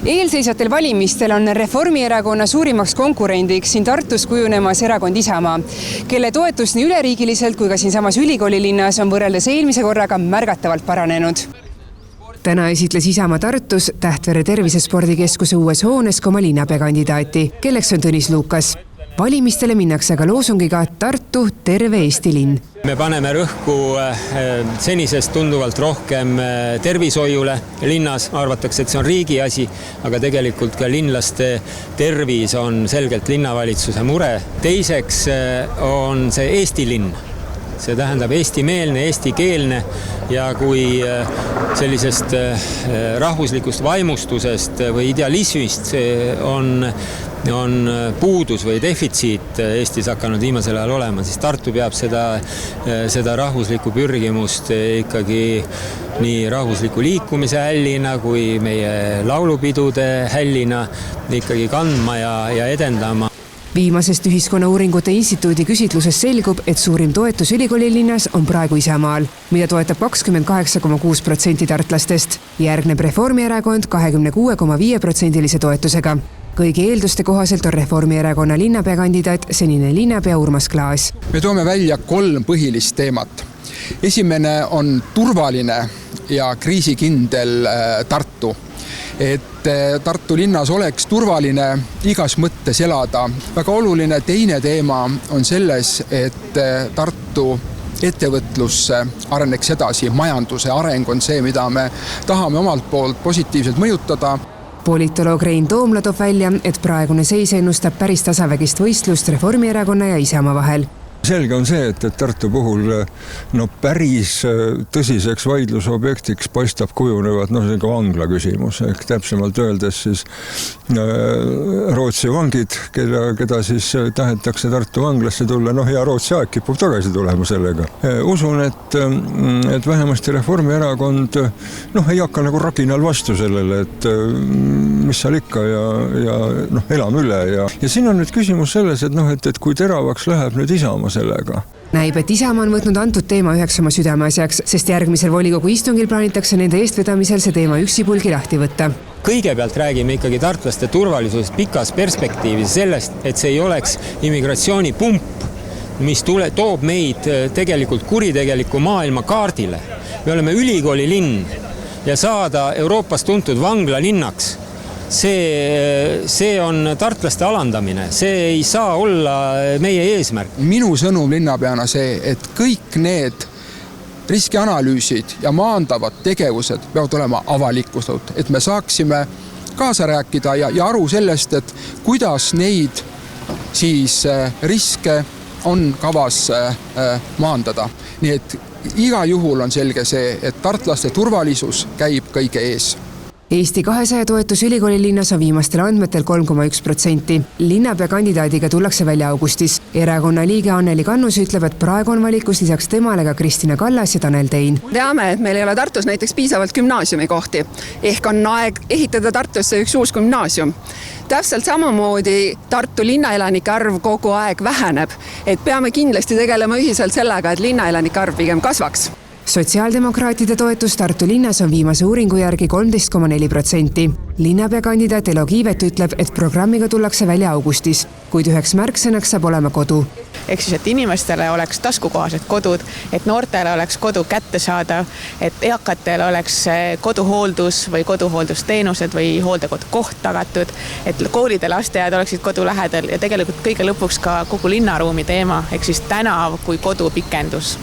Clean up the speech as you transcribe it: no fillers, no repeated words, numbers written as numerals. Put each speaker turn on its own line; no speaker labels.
Eelseisvatel valimistel on Reformierakonna suurimaks konkurendiks siin Tartus kujunemas erakond Isamaa, kelle toetus nii üleriigiliselt kui ka siinsamas ülikoolilinnas on võrreldes eelmise korraga märgatavalt paranenud. Täna esitles Isamaa Tartus Tähtvere tervisespordikeskuse uues hoones ka oma linnapeakandidaati, kelleks on Tõnis Lukas. Valimistele minnakse aga loosungiga Tartu terve Eesti linn.
Me paneme rõhku senisest tunduvalt rohkem tervishoiule linnas. Arvatakse, et see on riigi asi, aga tegelikult ka linlaste tervis on selgelt linnavalitsuse mure. Teiseks on see Eesti linn. See tähendab eestimeelne, eestikeelne ja kui sellisest rahvuslikust vaimustusest või idealismist on puudus või defitsiit Eestis hakanud viimasel ajal olema, siis Tartu peab seda rahvuslikku pürgimust ikkagi nii rahvusliku liikumise hällina kui meie laulupidude hällina ikkagi kandma ja edendama.
Viimasest Ühiskonnauuringute Instituudi küsitluses selgub, et suurim toetus ülikoolilinnas on praegu Isamaal, mida toetab 28,6% tartlastest. Järgneb Reformierakond 26,5% toetusega. Kõigi eelduste kohaselt on Reformierakonna linnapeakandidaat senine linnapea Urmas Klaas.
Me toome välja 3 põhilist teemat. Esimene on turvaline ja kriisikindel Tartu. Et Tartu linnas oleks turvaline igas mõttes elada. Väga oluline teine teema on selles, et Tartu ettevõtlus areneks edasi. Majanduse areng on see, mida me tahame omalt poolt positiivselt mõjutada.
Politoloog Rein Toomla toob välja, et praegune seis ennustab päris tasavägist võistlust Reformierakonna ja Isamaa vahel.
Selge on see, et Tartu puhul päris tõsiseks vaidlusobjektiks paistab kujunevat see ka vangla küsimus. Täpsemalt öeldes siis Rootsi vangid, keda siis tahetakse Tartu vanglasse tulla, ja Rootsi aeg kipub tagasi tulema sellega. Usun, et vähemasti Reformierakond ei hakka nagu raginal vastu sellele, et mis seal ikka ja elame üle. Ja siin on nüüd küsimus selles, et kui teravaks läheb nüüd Isamaa sellega.
Näib, et Isamaa on võtnud antud teema üheks oma südameasjaks, sest järgmisel volikogu istungil plaanitakse nende eestvedamisel see teema üksipulgi lahti võtta.
Kõigepealt räägime ikkagi tartlaste turvalisusest pikas perspektiivis sellest, et see ei oleks immigratsioonipump, mis toob meid tegelikult kuritegeliku maailma kaardile. Me oleme ülikooli linn ja saada Euroopas tuntud vangla linnaks. See on tartlaste alandamine, see ei saa olla meie eesmärk.
Minu sõnum linnapeana see, et kõik need riskianalüüsid ja maandavad tegevused peavad olema avalikustatud, et me saaksime kaasa rääkida ja aru sellest, et kuidas neid siis riske on kavas maandada. Nii et iga juhul on selge see, et tartlaste turvalisus käib kõige ees.
Eesti 200 toetus ülikooli linnas on viimastel andmetel 3,1%. Linnapea kandidaadiga tullakse välja augustis. Erakonna liige Anneli Kannus ütleb, et praegu on valikus lisaks temale ka Kristina Kallas ja Tanel Tein.
Teame, et meil ei ole Tartus näiteks piisavalt gümnaasiumi kohti. Ehk on aeg ehitada Tartusse üks uus gümnaasium. Täpselt samamoodi Tartu linnaelanike arv kogu aeg väheneb. Et peame kindlasti tegelema ühiselt sellega, et linnaelanike arv pigem kasvaks. Sotsiaaldemokraatide toetus Tartu linnas on viimase uuringu järgi 13,4%. Linnapea kandidaat Elo Kiivet ütleb, et programmiga tullakse välja augustis, kuid üheks märksõnaks saab olema kodu.
Ehk siis, et inimestele oleks taskukohased kodud, et noortele oleks kodu kättesaadav, et eakatel oleks koduhooldus või koduhooldusteenused või hooldekodu koht tagatud, et koolid ja lasteaiad oleksid kodu lähedal ja tegelikult kõige lõpuks ka kogu linnaruumi teema, ehk siis tänav kui kodu pikendus.